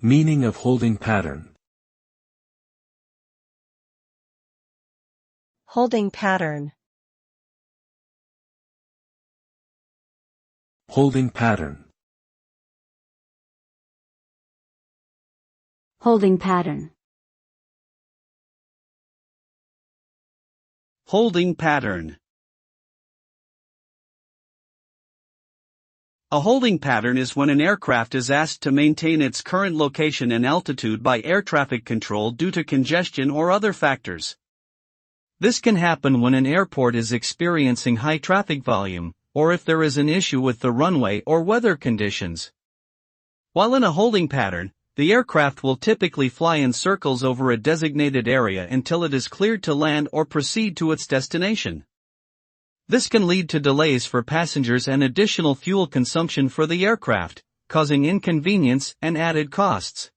Meaning of holding pattern. Holding pattern. Holding pattern. Holding pattern. Holding pattern. A holding pattern is when an aircraft is asked to maintain its current location and altitude by air traffic control due to congestion or other factors. This can happen when an airport is experiencing high traffic volume, or if there is an issue with the runway or weather conditions. While in a holding pattern, the aircraft will typically fly in circles over a designated area until it is cleared to land or proceed to its destination. This can lead to delays for passengers and additional fuel consumption for the aircraft, causing inconvenience and added costs.